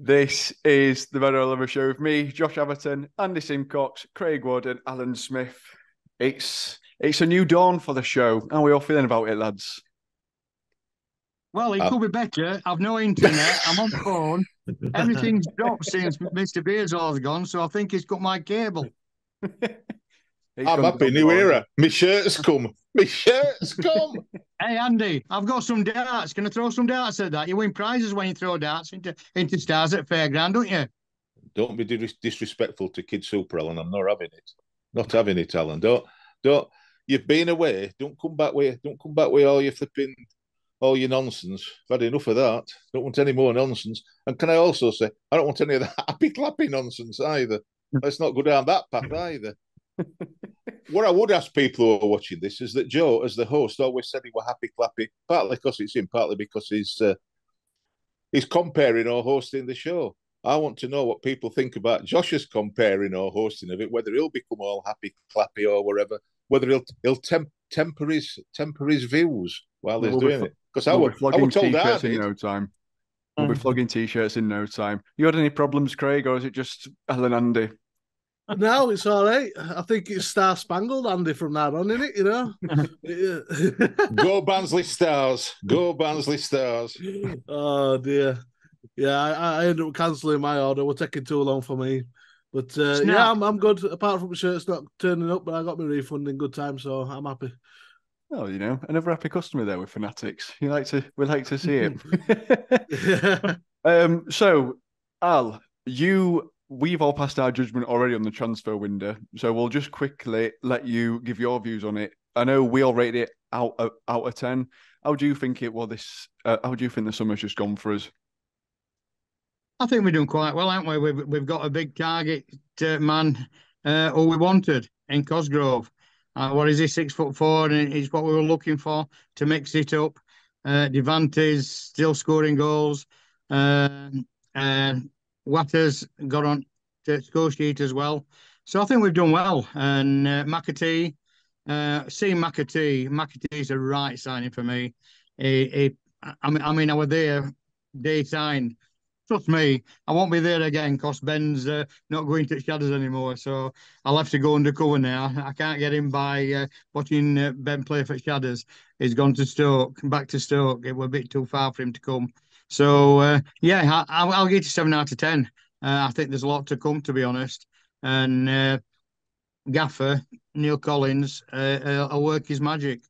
This is the Red Oliver Show with me, Josh Averton, Andy Simcox, Craig Wood, and Alan Smith. It's a new dawn for the show. How are we all feeling about it, lads? Well, it could be better. I've no internet. I'm on phone. Everything's dropped since Mr. Beardsley's gone, so I think he's got my cable. I'm happy, new era. My shirt's come. My shirt's come. Hey, Andy, I've got some darts. Can I throw some darts at that? You win prizes when you throw darts into stars at Fairground, don't you? Don't be disrespectful to Kid Super, Alan. I'm not having it. Not having it, Alan. Don't. You've been away. Don't come back with all your flipping, all your nonsense. I've had enough of that. Don't want any more nonsense. And can I also say, I don't want any of that happy clappy nonsense either. Let's not go down that path either. What I would ask people who are watching this is that Joe, as the host, always said he were happy clappy, partly because it's him, partly because he's comparing or hosting the show. I want to know what people think about Josh's comparing or hosting of it, whether he'll become all happy clappy or whatever, whether he'll temper his views while he's doing it. Because I was told t-shirts in no time. We'll be flogging t-shirts in no time. You had any problems, Craig, or is it just Alan Andy? No, it's all right. I think it's Star Spangled Andy from now on, isn't it? You know? Go Barnsley Stars. Go Barnsley Stars. Oh, dear. Yeah, I ended up cancelling my order. We're taking too long for me. But yeah, I'm good. Apart from the shirt's not turning up, but I got my refund in good time, so I'm happy. Oh, you know, another happy customer there with Fanatics. We like to see it. So, Al, we've all passed our judgment already on the transfer window, so we'll just quickly let you give your views on it. I know we all rated it out of 10. How do you think it? Well, how do you think the summer's just gone for us? I think we're doing quite well, haven't we? We've got a big target man who we wanted in Cosgrove. What is he, 6'4", and it's what we were looking for to mix it up. Devante's still scoring goals. Waters got on to score sheet as well. So I think we've done well. And McAtee, seeing McAtee's a right signing for me. I mean, I was there day signed. Trust me, I won't be there again because Ben's not going to Shadows anymore. So I'll have to go undercover now. I can't get him by watching Ben play for Shadows. He's gone to Stoke, back to Stoke. It was a bit too far for him to come. So, yeah, I'll give it 7 out of 10. I think there's a lot to come, to be honest. And Gaffer, Neill Collins, will work his magic.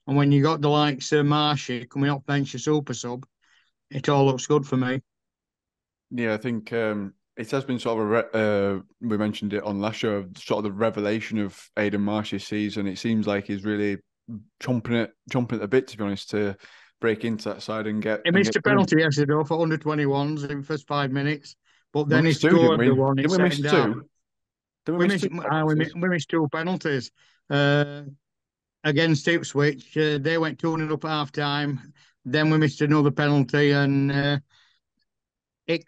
And when you got the likes of Marshy coming off bench, a super sub, it all looks good for me. Yeah, I think it has been sort of we mentioned it on last show, sort of the revelation of Aidan Marsh's season. It seems like he's really chomping at the bit, to be honest, to break into that side and get. He missed a penalty yesterday for under 21s in the first 5 minutes, but then he scored the one. Didn't we miss two? We missed 2 penalties against Ipswich. They went 2-0 up half time. Then we missed another penalty, and it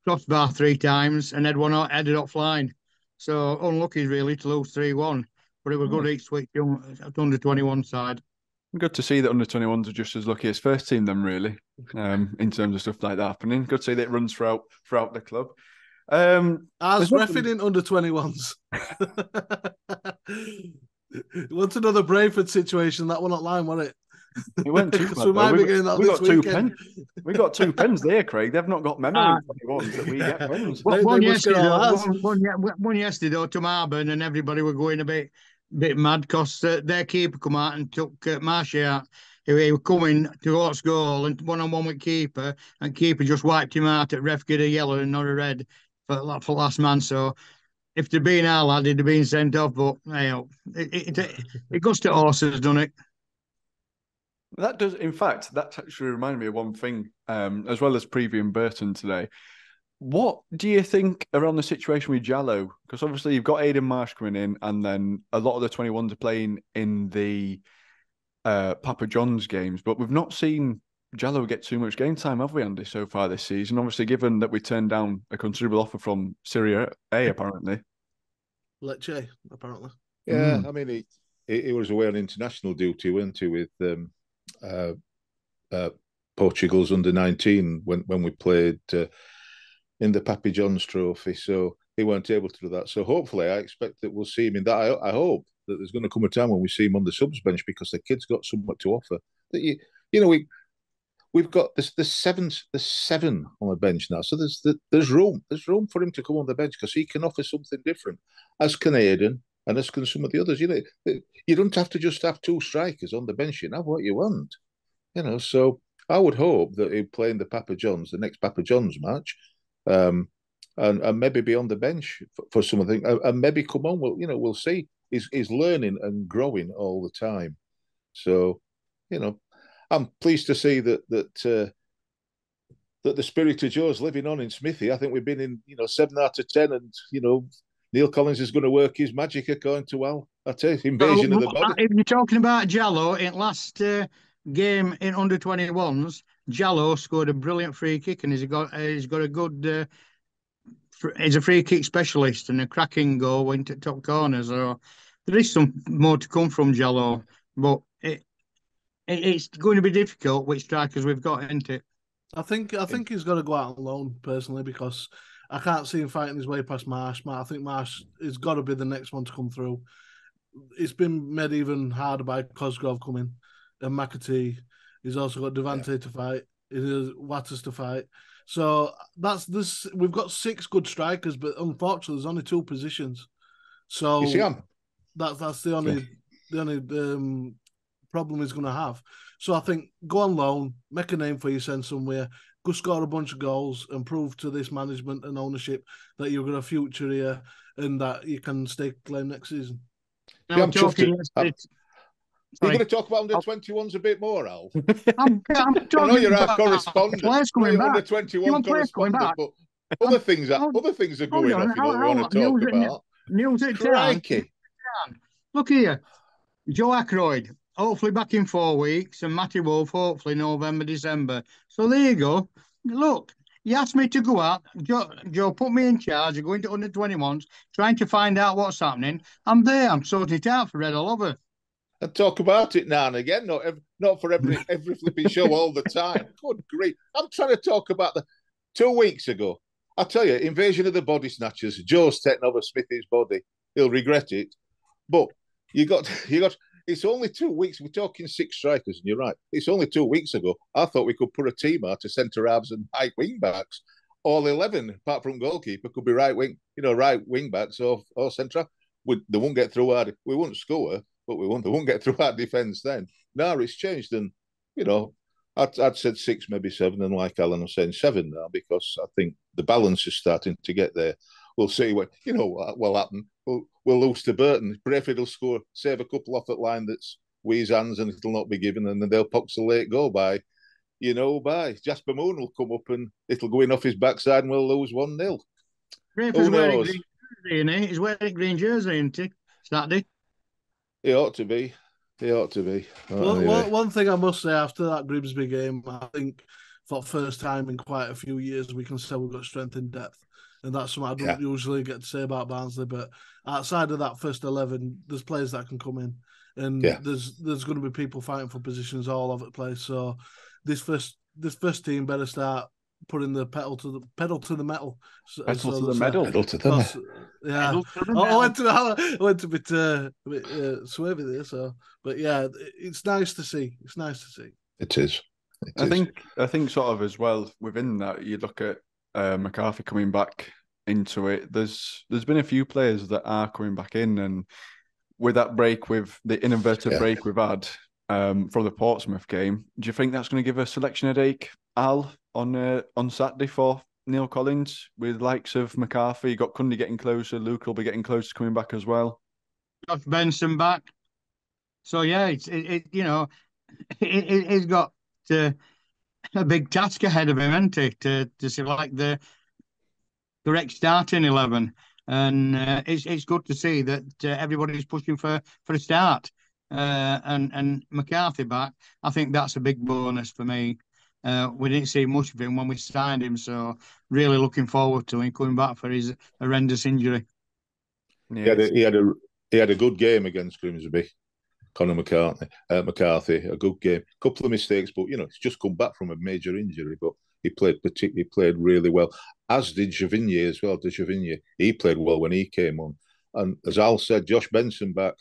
crossed bar 3 times and headed offline. So unlucky really to lose 3-1. But it was good Ipswich under 21 side. Good to see that under 21s are just as lucky as first team, then, really, in terms of stuff like that happening. Good to see that it runs throughout the club. As reffing in under 21s. What's another Brayford situation? That one not line, wasn't it? It went too we might be getting that this weekend. We got 2 pens there, Craig. They've not got memo 21s that we get pens. One yesterday, though, to Marburn, and everybody were going a bit mad because their keeper come out and took Marshy out. He was coming towards goal and one-on-one with keeper, and keeper just wiped him out. At ref get a yellow and not a red for last man. So if there'd been our lad, he'd have been sent off. But it goes to horses, doesn't it? That does. In fact, that actually reminded me of one thing, as well as previewing Burton today. What do you think around the situation with Jallow? Because obviously you've got Aidan Marsh coming in, and then a lot of the 21s are playing in the Papa John's games, but we've not seen Jallow get too much game time, have we, Andy, so far this season? Obviously, given that we turned down a considerable offer from Serie A, apparently. Lecce, apparently. Yeah, I mean, he was away on international duty, weren't he, with Portugal's under-19 when we played in the Pappy John's Trophy, so he weren't able to do that. So hopefully, I expect that we'll see him in that. I hope that there's going to come a time when we see him on the subs bench because the kid's got something to offer. That we've got the seven on the bench now, so there's room for him to come on the bench because he can offer something different, as can Aidan and as can some of the others. You don't have to just have two strikers on the bench. You know what you want, So I would hope that he'd play in the the next Papa John's match, and maybe be on the bench for something, and maybe come on. We'll see. He's learning and growing all the time, so I'm pleased to see that the spirit of Joe's living on in Smithy. I think we've been in 7 out of 10, and Neill Collins is going to work his magic according to invasion of the body. If you're talking about Jallo, in last game in under 21s, Jallo scored a brilliant free kick, and he's got a good. He's a free kick specialist and a cracking goal into top corner. So there is some more to come from Jallo, but it's going to be difficult which strikers we've got, isn't it? I think he's got to go out on loan personally because I can't see him fighting his way past Marsh. I think Marsh has got to be the next one to come through. It's been made even harder by Cosgrove coming and McAtee. He's also got Devante to fight. Watters to fight. So that's this. We've got 6 good strikers, but unfortunately, there's only 2 positions. So that's the only problem he's going to have. So I think go on loan, make a name for yourself somewhere, go score a bunch of goals, and prove to this management and ownership that you've got a future here and that you can stake claim next season. I'm talking. You're going to talk about under 21s a bit more, Al. I'm talking. I know you're our correspondent. Players coming back. Under 21 correspondent, but other things are going off. We want to talk about. News at Crikey. Look here, Joe Ackroyd, hopefully back in 4 weeks, and Matty Wolf, hopefully November, December. So there you go. Look, you asked me to go out. Joe put me in charge of going to under 21s, trying to find out what's happening. I'm there. I'm sorting it out for Red all over. And talk about it now and again, not for every flipping show all the time. Good grief. I'm trying to talk about 2 weeks ago. I tell you, invasion of the body snatchers. Joe's taking over Smithy's body. He'll regret it. But you got. It's only 2 weeks. We're talking 6 strikers, and you're right. It's only 2 weeks ago. I thought we could put a team out to centre halves and right wing backs. All 11, apart from goalkeeper, could be right wing backs or centre. They won't get through our. We won't score, but they won't get through our defence then. Now it's changed, and I'd said 6, maybe 7, and like Alan was saying, 7 now because I think the balance is starting to get there. We'll see what will happen. We'll lose to Burton. Brayford will save a couple off at line that's Wee's hands, and it'll not be given, and then they'll pox a late goal by Jasper Moon will come up and it'll go in off his backside, and we'll lose 1-0. Brayford's wearing green jersey, isn't he? He's wearing green jersey, isn't he? Saturday. He ought to be. Anyway. One thing I must say after that Grimsby game, I think for the first time in quite a few years, we can say we've got strength in depth. And that's something I don't usually get to say about Barnsley. But outside of that first 11, there's players that can come in. And there's going to be people fighting for positions all over the place. So this first team better start putting the pedal to the metal. Pedal to the metal. Yeah. I went a bit swervy there. So, but yeah, it's nice to see. It is. I think sort of as well within that, you look at McCarthy coming back into it. There's been a few players that are coming back in, and with that break, with the inverted break we've had from the Portsmouth game, do you think that's going to give a selection headache, Al, on Saturday for Neill Collins with likes of McCarthy? You got Cundy getting closer, Luke will be getting close to coming back as well. Got Benson back, so yeah, he's got a big task ahead of him, hasn't he, to select the correct starting 11, and it's good to see that everybody's pushing for a start, and McCarthy back. I think that's a big bonus for me. We didn't see much of him when we signed him, so really looking forward to him coming back for his horrendous injury. Yeah, he had a good game against Grimsby. Conor McCarthy, a good game. Couple of mistakes, but it's just come back from a major injury. But He played really well, as did Javigny as well. He played well when he came on. And as Al said, Josh Benson back,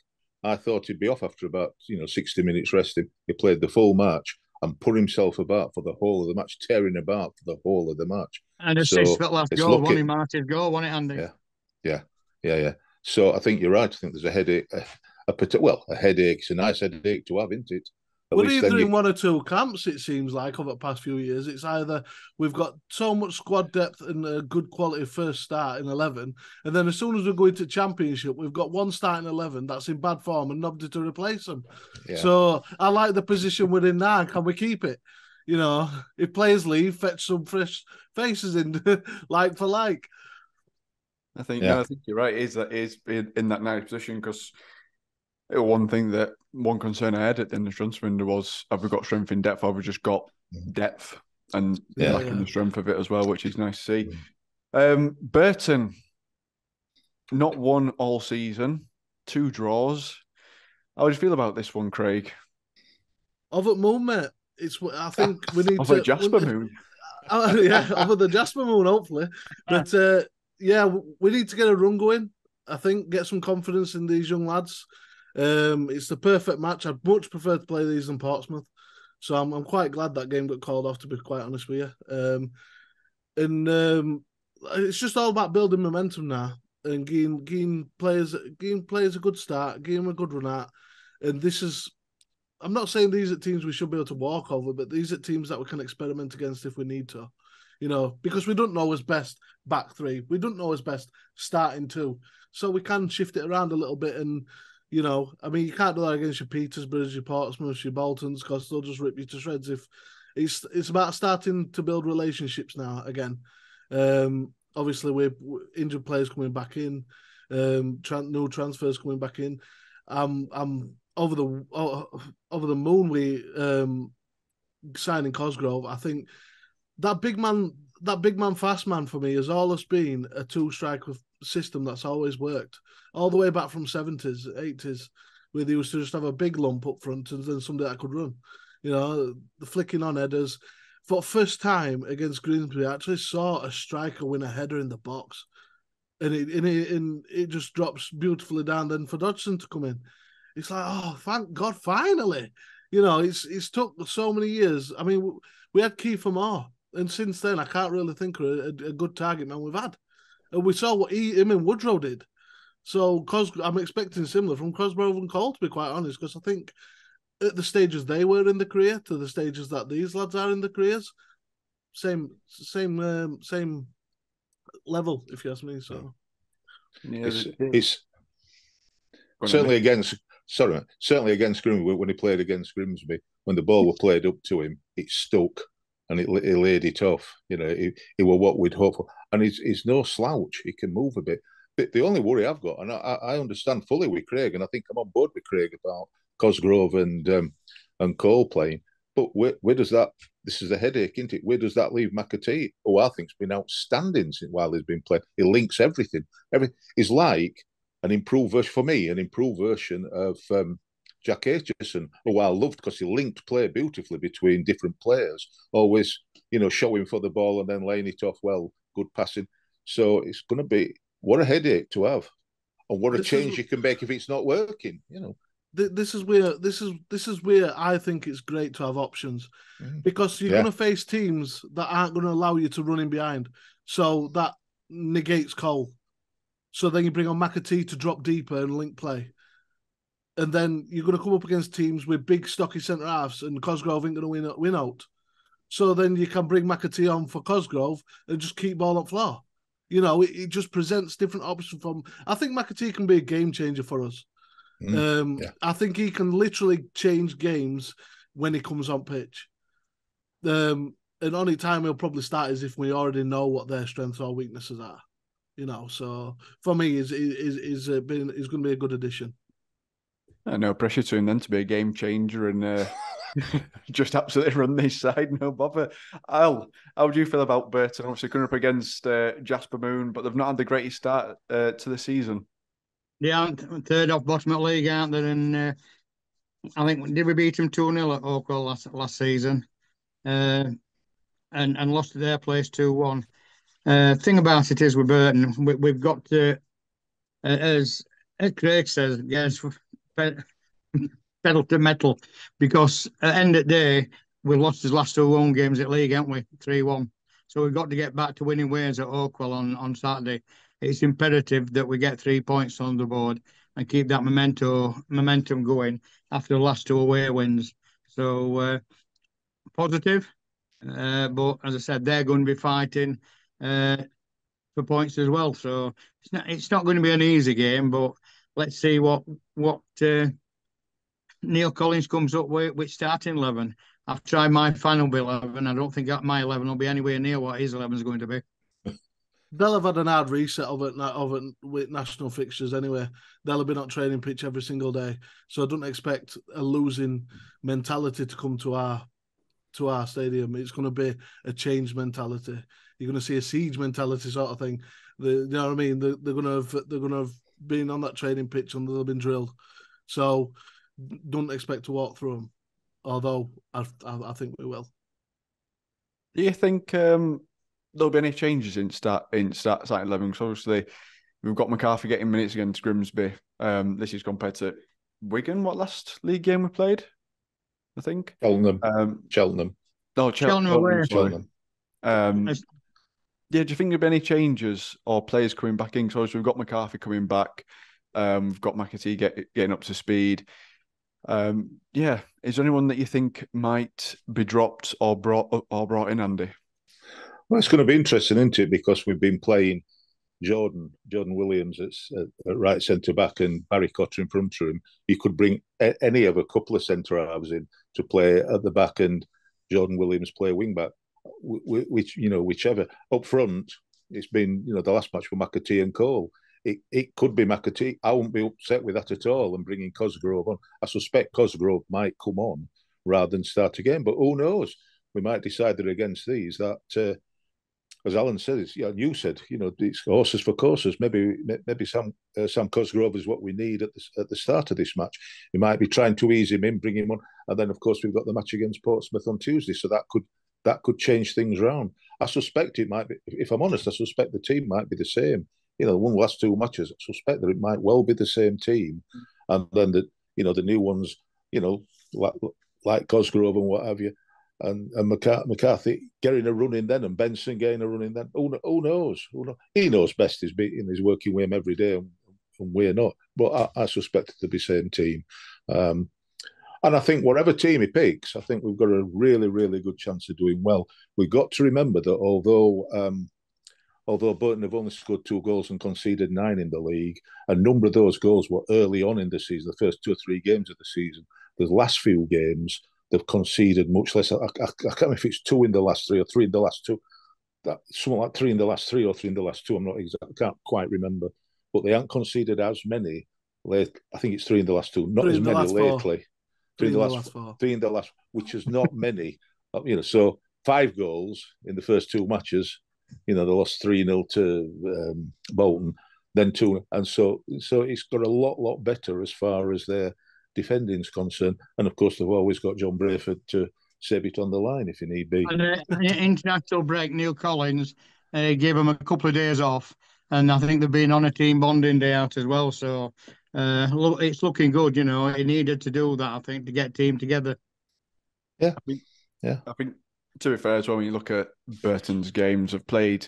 I thought he'd be off after about 60 minutes resting. He played the full match and put himself about for the whole of the match, tearing about for the whole of the match. And assist for that last goal, wasn't he, Martin's goal, wasn't it, Andy? Yeah. So I think you're right. I think there's a headache. A headache. It's a nice headache to have, isn't it? We're either in one or two camps, it seems like, over the past few years. It's either we've got so much squad depth and a good quality first start in 11, and then as soon as we go into Championship, we've got one starting 11 that's in bad form and nobody to replace them. Yeah. So I like the position we're in now. Can we keep it? If players leave, fetch some fresh faces in, like for like. I think you're right. Is in that nice position because one concern I had at the end of the transfer window was, have we got strength in depth or have we just got depth and lacking the strength of it as well, which is nice to see. Burton, not won all season, 2 draws. How do you feel about this one, Craig? Over Moon, mate. I think we need over Jasper Moon. Over the Jasper Moon, hopefully. But we need to get a run going. I think get some confidence in these young lads. It's the perfect match. I'd much prefer to play these than Portsmouth, so I'm quite glad that game got called off, to be quite honest with you. It's just all about building momentum now and giving players a good start, giving them a good run out. And I'm not saying these are teams we should be able to walk over, but these are teams that we can experiment against if we need to. Because we don't know as best back 3, we don't know as best starting 2, so we can shift it around a little bit and. You can't do that against your Petersburghs, your Portsmouths, your Boltons, because they'll just rip you to shreds. If it's about starting to build relationships now again. Obviously, we're injured players coming back in, new transfers coming back in. I'm over the moon. We signing Cosgrove. I think that big man, fast man for me has always been a 2-striker system that's always worked. All the way back from 70s, 80s, where they used to just have a big lump up front and then somebody that could run. The flicking on headers. For the first time against Grimsby, I actually saw a striker win a header in the box. And it just drops beautifully down. Then for Dodson to come in, it's like, oh, thank God, finally. It's took so many years. I mean, we had Kiefer Moore. And since then, I can't really think of a good target man we've had. And we saw what him and Woodrow did. So I'm expecting similar from Cosgrove and Cole, to be quite honest, because I think at the stages they were in the career to the stages that these lads are in the careers, same level, if you ask me. So it's certainly against Grimsby, when he played against Grimsby, when the ball were played up to him, it stuck and he laid it off. He were what we'd hope for, and he's no slouch. He can move a bit. The only worry I've got, and I understand fully with Craig, and I think I'm on board with Craig about Cosgrove and Cole playing. But where does that? This is a headache, isn't it? Where does that leave McAtee? Oh, I think's been outstanding while he's been playing. He links everything. He's like an improved version of Jack Aitchison, who I loved because he linked play beautifully between different players. Always, showing for the ball and then laying it off well, good passing. So it's going to be. What a headache to have, and what a change you can make if it's not working. This is where I think it's great to have options, because you're going to face teams that aren't going to allow you to run in behind, so that negates Cole. So then you bring on McAtee to drop deeper and link play, and then you're going to come up against teams with big stocky centre halves, and Cosgrove ain't going to win out. So then you can bring McAtee on for Cosgrove and just keep ball up floor. It just presents different options from. I think McAtee can be a game changer for us. I think he can literally change games when he comes on pitch. And only time he'll probably start is if we already know what their strengths or weaknesses are. So for me, he's going to be a good addition. No pressure to him then to be a game changer and just absolutely run this side, no bother. Al, how do you feel about Burton? Obviously coming up against Jasper Moon, but they've not had the greatest start to the season. Yeah, third off bottom of the league, aren't they? And I think, did we beat them 2-0 at Oakwell last season? and lost to their place 2-1. Thing about it is with Burton, we've got to, as Craig says, yes, pedal to metal, because at the end of the day, we've lost his last 2 home games at league, haven't we? 3-1. So we've got to get back to winning ways at Oakwell on Saturday. It's imperative that we get 3 points on the board and keep that momentum going after the last 2 away wins. So positive, but as I said, they're going to be fighting for points as well. So it's not going to be an easy game, but let's see what Neill Collins comes up with starting 11. I've tried my final 11. I don't think my 11 will be anywhere near what his 11 is going to be. They'll have had an hard reset of it with national fixtures anyway. They'll have been on training pitch every single day. So I don't expect a losing mentality to come to our stadium. It's going to be a changed mentality. You're going to see a siege mentality sort of thing. You know what I mean? They're going to have been on that training pitch and they've been drilled. So don't expect to walk through them. Although I think we will. Do you think there'll be any changes in starting 11? Because obviously we've got McCarthy getting minutes against Grimsby. This is compared to Wigan. What last league game we played? I think Cheltenham. No, Cheltenham. Yeah, do you think there'll be any changes or players coming back in? So we've got McCarthy coming back. We've got McAtee getting up to speed. Yeah, is there anyone that you think might be dropped or brought in, Andy? Well, it's going to be interesting, isn't it? Because we've been playing Jordan Williams at right centre back and Barry Cotter in front of him. You could bring any of a couple of centre halves in to play at the back and Jordan Williams play wing back, whichever. Up front, it's been the last match for McAtee and Cole. It could be McAtee. I wouldn't be upset with that at all. And bringing Cosgrove on, I suspect Cosgrove might come on rather than start again. But who knows? We might decide that against these that. As Alan said, you said, it's horses for courses. Maybe Sam Cosgrove is what we need at the start of this match. We might be trying to ease him in, bring him on, and then of course we've got the match against Portsmouth on Tuesday, so that could change things around. I suspect it might be. If I'm honest, I suspect the team might be the same. Won the last 2 matches. I suspect that it might well be the same team, and then the new ones, like Cosgrove and what have you. And McCarthy getting a run in then, and Benson getting a run in then. Who knows? He knows best. He's working with him every day, and we're not. But I suspect it to be the same team. And I think whatever team he picks, I think we've got a really, really good chance of doing well. We've got to remember that although Burton have only scored 2 goals and conceded 9 in the league, a number of those goals were early on in the season, the first 2 or 3 games of the season. The last few games, they've conceded much less. I can't remember if it's 2 in the last 3 or 3 in the last 2. Something like 3 in the last 3 or 3 in the last 2. I'm not exact. I can't quite remember. But they haven't conceded as many. I think it's 3 in the last 2. Not as many lately. 3 in the last 4. 3 in the last, which is not many. So 5 goals in the first 2 matches. They lost 3-0 to Bolton, then 2, and so it's got a lot better as far as their defending's concerned. And of course, they've always got John Brayford to save it on the line if you need be. And international break, Neill Collins gave him a couple of days off, and I think they've been on a team bonding day out as well. So it's looking good. He needed to do that, I think, to get team together. Yeah, I think to be fair as well, when you look at Burton's games, have played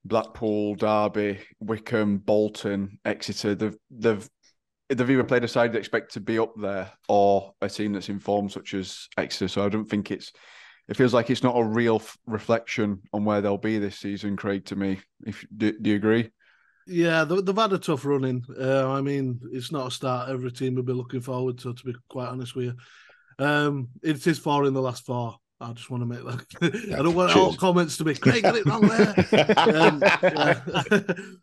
Blackpool, Derby, Wickham, Bolton, Exeter. They've either played a side that expect to be up there or a team that's in form, such as Exeter. So I don't think it feels like it's not a real reflection on where they'll be this season, Craig, to me. Do you agree? Yeah, they've had a tough running. I mean, it's not a start every team would be looking forward to be quite honest with you. It is 4 in the last 4. I just want to make that. I don't want all comments to be, Craig, get it wrong there.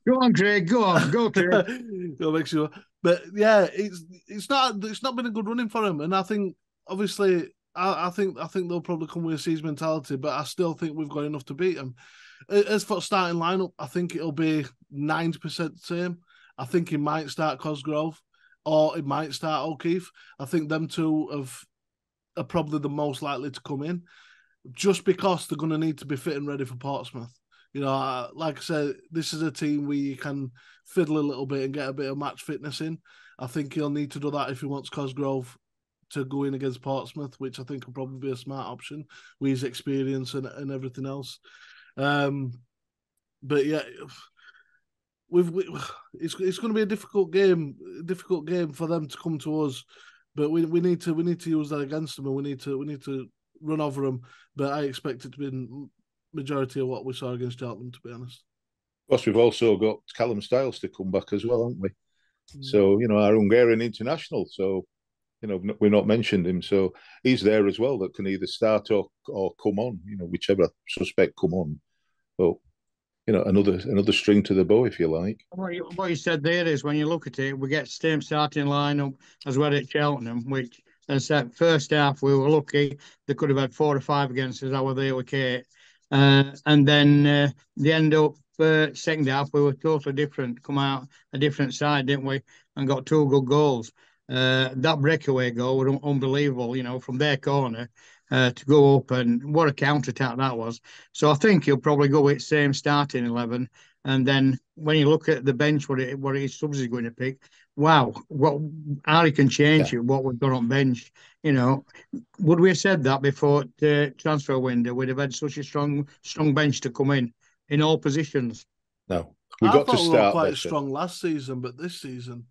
Go on, Craig. Go, Craig. Go make sure. But yeah, it's not been a good running for him, and I think obviously I think they'll probably come with a siege mentality, but I still think we've got enough to beat them. As for starting lineup, I think it'll be 90% the same. I think he might start Cosgrove, or it might start O'Keefe. I think them two are probably the most likely to come in. just because they're going to need to be fit and ready for Portsmouth. You know, like I said, this is a team where you can fiddle a little bit and get a bit of match fitness in. I think he'll need to do that if he wants Cosgrove to go in against Portsmouth, which I think will probably be a smart option with his experience and everything else. But yeah, it's going to be a difficult game for them to come to us. But we need to use that against them, and we need to run over them. But I expect it to be the majority of what we saw against Cheltenham, to be honest. Of course, we've also got Callum Styles to come back as well, haven't we? So, you know, our Hungarian international. So, you know, we've not mentioned him. So he's there as well that can either start or come on, you know, whichever suspect come on. But, you know, another string to the bow, if you like. What you said there is, when you look at it, we get the same starting lineup as well at Cheltenham, which, as I said, first half we were lucky. They could have had 4 or 5 against us. Our they were Kate. And then the end up second half, we were totally different, come out a different side, didn't we? And got 2 good goals. That breakaway goal was unbelievable, you know, from their corner to go up, and what a counter-attack that was. So I think he'll probably go with same starting 11. And then when you look at the bench, what his subs is going to pick, wow, how he can change it, what we've got on bench. You know, would we have said that before the transfer window? We'd have had such a strong bench to come in all positions. No, I thought we were quite strong last season, but this season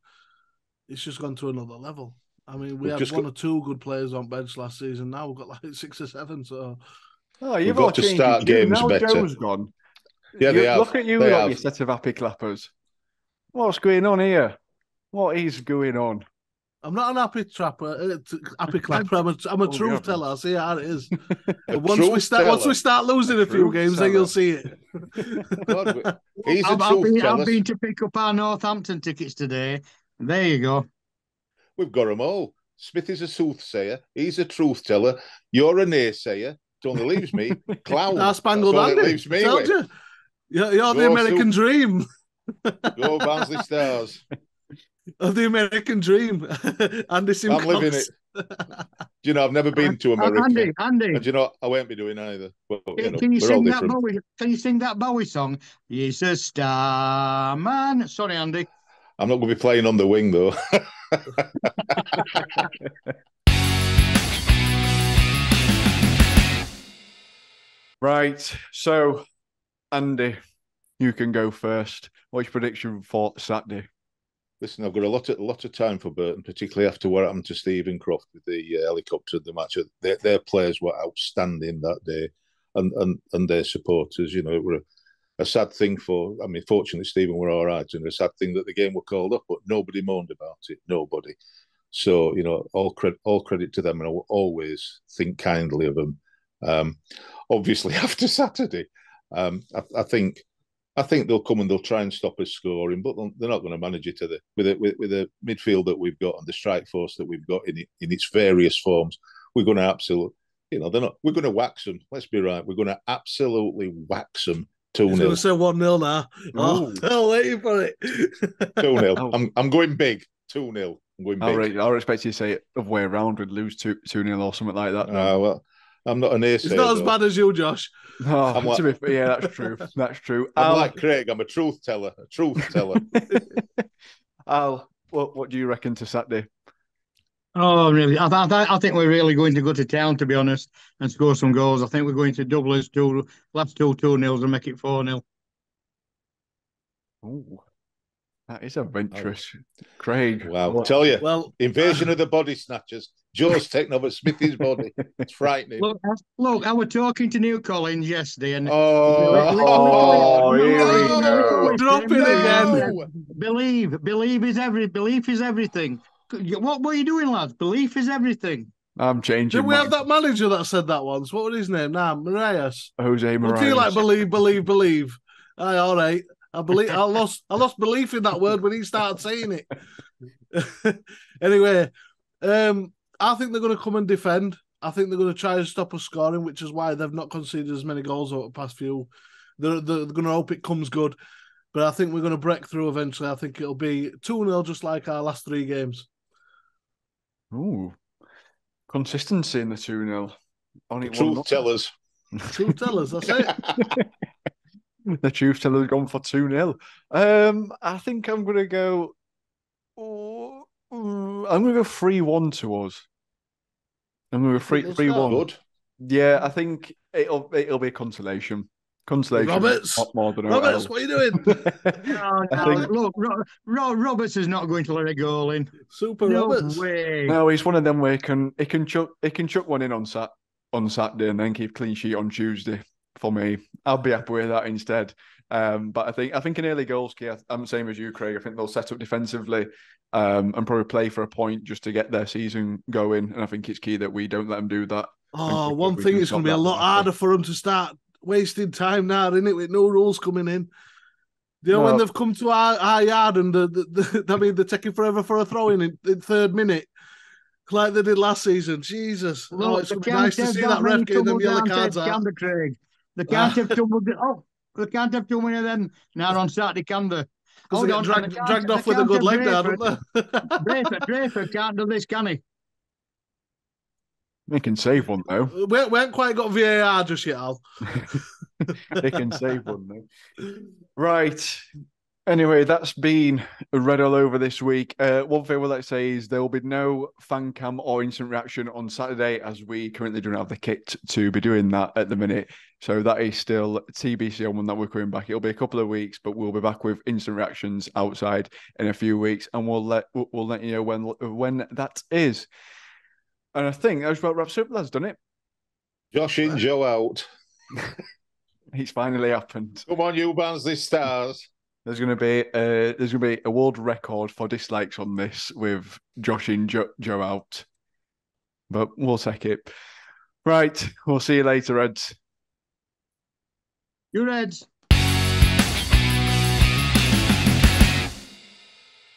it's just gone to another level. I mean, we had 1 or 2 good players on bench last season. Now we've got like 6 or 7. So, you've got to start games better. Joe's gone. Yeah, they have. Look at you, lot, you set of happy clappers. What's going on here? What is going on? I'm not an happy clapper. I'm a truth teller. I see how it is. Once we start losing a few games, then you'll see it. God, I've been to pick up our Northampton tickets today. There you go. We've got them all. Smith is a soothsayer. He's a truth teller. You're a naysayer. It only leaves me clown. Spangled Andy. Leaves me with. You're the American dream. Go Barnsley Stars. Of the American dream. Andy Simcox. I'm living it. Do you know, I've never been to America. Andy. And do you know, I won't be doing either. But, can you sing that Bowie song? He's a star man. Sorry, Andy. I'm not going to be playing on the wing, though. Right. So, Andy, you can go first. What's your prediction for Saturday? Listen, I've got a lot of time for Burton, particularly after what happened to Stephen Croft with the helicopter. The match, their players were outstanding that day, and their supporters. You know, it were a sad thing fortunately Stephen were all right, and a sad thing that the game were called up, but nobody moaned about it. Nobody. So, you know, all credit to them, and I will always think kindly of them. Obviously, after Saturday, I think they'll come and they'll try and stop us scoring, but they're not going to manage it with the midfield that we've got and the strike force that we've got in its various forms. We're going to absolutely, you know, we're going to wax them. Let's be right. We're going to absolutely wax them. 2-0. He's going to say 1-0 now. Oh, I'll wait for it. 2-0. I'm going big. 2-0. I'm going big. I expect you to say it the other way around. We'd lose 2-0 or something like that. Well, I'm not an ace. It's not as bad as you, Josh. Oh, yeah, that's true. That's true. I'm like Craig. I'm a truth teller. What do you reckon to Saturday? Oh, really? I think we're really going to go to town, to be honest, and score some goals. I think we're going to double as last 2-0 and make it 4-0. Oh, that is adventurous. Craig. Wow. Tell you, invasion of the body snatchers. Joe's taking over Smithy's body. It's frightening. Look, I was talking to Neill Collins yesterday, and drop it again. Belief is everything. What were you doing, lads? Belief is everything. I'm changing. Did we have that manager that said that once? What was his name? Marias. Jose Marias. What do you like? Believe. Aye, all right. I lost belief in that word when he started saying it. Anyway, I think they're going to come and defend. I think they're going to try and stop us scoring, which is why they've not conceded as many goals over the past few. They're going to hope it comes good. But I think we're going to break through eventually. I think it'll be 2-0, just like our last 3 games. Ooh. Consistency in the 2-0. Truth tellers. Truth tellers, that's it. The truth teller's gone for 2-0. I think I'm gonna go. I'm gonna go 3-1 to us. I'm gonna go 3-1. Good. Yeah, I think it'll be a consolation. Consolation, Roberts, more than Roberts, what are you doing? No, I think look, Roberts is not going to let a goal in. Super No Roberts. way. no, he's one of them where he can chuck one in on Saturday and then keep clean sheet on Tuesday. For me, I'll be happy with that instead. But I think an early goals key. I'm the same as you, Craig. I think they'll set up defensively, and probably play for a point just to get their season going. And I think it's key that we don't let them do that. Oh, one thing is going to be a lot harder for them to start wasting time now, isn't it? With no rules coming in. You know, when they've come to our yard and they're taking forever for a throw in 3rd minute, like they did last season. Jesus. Look, It's going to be nice to see that ref getting them yellow cards out. Craig. They can't have too much. Oh, they can't have too many of them now on Saturday, can they? Because they get dragged off with a good leg now, don't they? Draper can't do this, can he? They can save one though. We haven't quite got VAR just yet, Al. They can save one though. Right. Anyway, that's been read all over this week. One thing we'll say is there will be no fan cam or instant reaction on Saturday, as we currently don't have the kit to be doing that at the minute. So that is still TBC on when that we're coming back. It'll be a couple of weeks, but we'll be back with instant reactions outside in a few weeks, and we'll let you know when that is. And I think that's about wraps up, lads, done it? Josh in, Joe out. It's finally happened. Come on, you Barnsley stars. There's going to be a world record for dislikes on this with Josh in, Joe out. But we'll take it. Right, we'll see you later, Reds. You Reds.